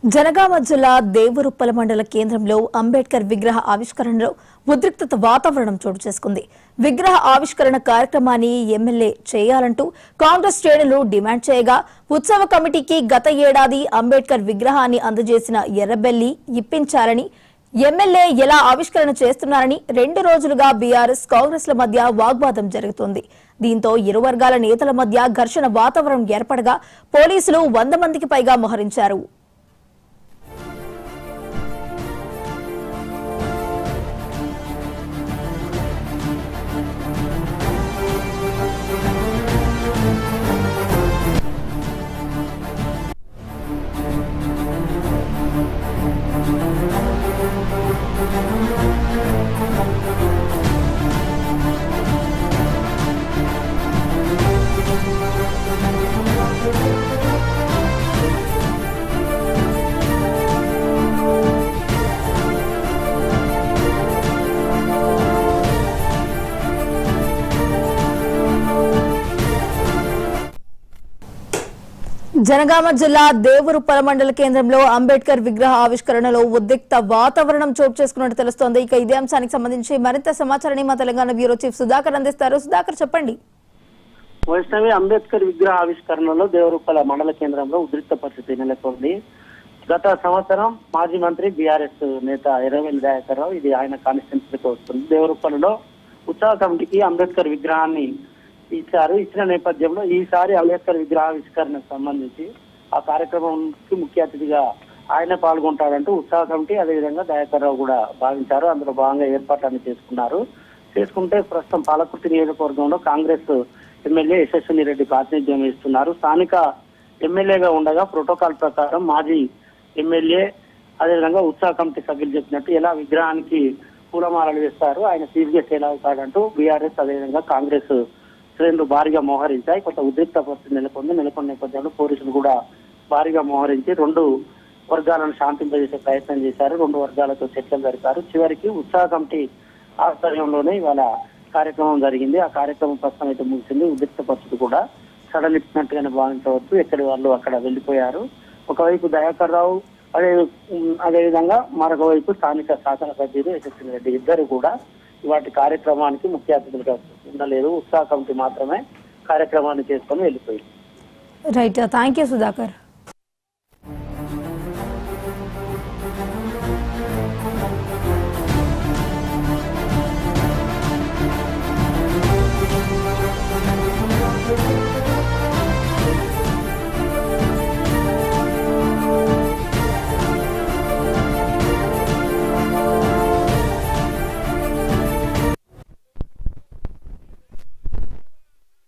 జనగామ జిల్లా దేవరుప్పల మండల కేంద్రంలో అంబేద్కర్ విగ్రహ ఆవిష్కరణలో ఉద్రిక్తత వాతావరణం చోటు చేసుకుంది. విగ్రహ ఆవిష్కరణ కార్యక్రమాన్ని ఎమ్మెల్యే చేయాలంటూ కాంగ్రెస్ శ్రేణులు డిమాండ్ చేయగా ఉత్సవ కమిటీకి గత ఏడాది అంబేద్కర్ విగ్రహాన్ని అందజేసిన ఎర్రబెల్లి ఇప్పించాలని, ఎమ్మెల్యే ఎలా ఆవిష్కరణ చేస్తున్నారని 2 రోజులుగా బీఆర్ఎస్ కాంగ్రెస్ల మధ్య వాగ్వాదం జరుగుతోంది. దీంతో ఇరు వర్గాల నేతల మధ్య ఘర్షణ వాతావరణం ఏర్పడగా పోలీసులు 100 మందికి పైగా మోహరించారు. జనగామ జిల్లా దేవరుప్పల మండల కేంద్రంలో అంబేద్కర్ విగ్రహ ఆవిష్కరణలో ఉద్రిక్త వాతావరణం చోటు చేసుకున్నట్టు తెలుస్తోంది. ఇక ఇదే అంశానికి సంబంధించి మరింత సమాచారాన్ని మా తెలంగాణ బ్యూరో చీఫ్ సుధాకర్ అందిస్తారు. సుధాకర్, చెప్పండి. వైష్ణవి, అంబేద్కర్ విగ్రహ ఆవిష్కరణలో దేవరుప్పల మండల కేంద్రంలో ఉద్రిక్త పరిస్థితి నెలకొంది. గత సంవత్సరం మాజీ మంత్రి బీఆర్ఎస్ నేత ఎర్రబెల్లి దయాకర్ రావు, ఇది ఆయన కాన్స్టిట్యున్సీకి వస్తుంది. దేవరుప్పలలో ఉత్సవ కమిటీకి అంబేద్కర్ విగ్రహాన్ని ఇచ్చిన నేపథ్యంలో ఈసారి అంబేద్కర్ విగ్రహావిష్కరణకు సంబంధించి ఆ కార్యక్రమానికి ముఖ్య అతిథిగా ఆయన పాల్గొంటారంటూ ఉత్సవ కమిటీ, అదేవిధంగా దయాకర్ రావు కూడా భావించారు. అందులో భాగంగా ఏర్పాట్లన్నీ చేసుకుంటే ప్రస్తుతం పాలకుర్తి నియోజకవర్గంలో కాంగ్రెస్ ఎమ్మెల్యే యశస్విని రెడ్డి ప్రాతినిధ్యం వహిస్తున్నారు. స్థానిక ఎమ్మెల్యేగా ఉండగా ప్రోటోకాల్ ప్రకారం మాజీ ఎమ్మెల్యే, అదేవిధంగా ఉత్సవ కమిటీ సభ్యులు చెప్పినట్టు ఎలా విగ్రహానికి పూలమాలలు వేస్తారు, ఆయన చీఫ్ గెస్ట్ ఎలా అవుతాడంటూ బీఆర్ఎస్ అదేవిధంగా కాంగ్రెస్ శ్రేణులు భారీగా మోహరించాయి. కొంత ఉద్రిక్త పరిస్థితి నెలకొన్న నేపథ్యంలో పోలీసులు కూడా భారీగా మోహరించి 2 వర్గాలను శాంతింపజేసే ప్రయత్నం చేశారు. 2 వర్గాలతో చర్చలు జరిపారు. చివరికి ఉత్సవ కమిటీ ఆధ్వర్యంలోనే ఇవాళ కార్యక్రమం జరిగింది. ఆ కార్యక్రమం ప్రస్తుతం అయితే ముగిసింది. ఉద్రిక్త పరిస్థితి కూడా సడలిప్పినట్టుగానే భావించవచ్చు. ఎక్కడి వాళ్ళు అక్కడ వెళ్లిపోయారు. ఒకవైపు దయాకర్ రావు, అదేవిధంగా మరొక వైపు స్థానిక శాసనసభ్యులు యశస్విని రెడ్డి ఇద్దరు కూడా వాటి కార్యక్రమానికి ముఖ్య అతిథులుగా ఉండలేదు. ఉత్సవ కమిటీ మాత్రమే కార్యక్రమాన్ని చేసుకొని వెళ్ళిపోయింది. Right, thank you Sudhakar.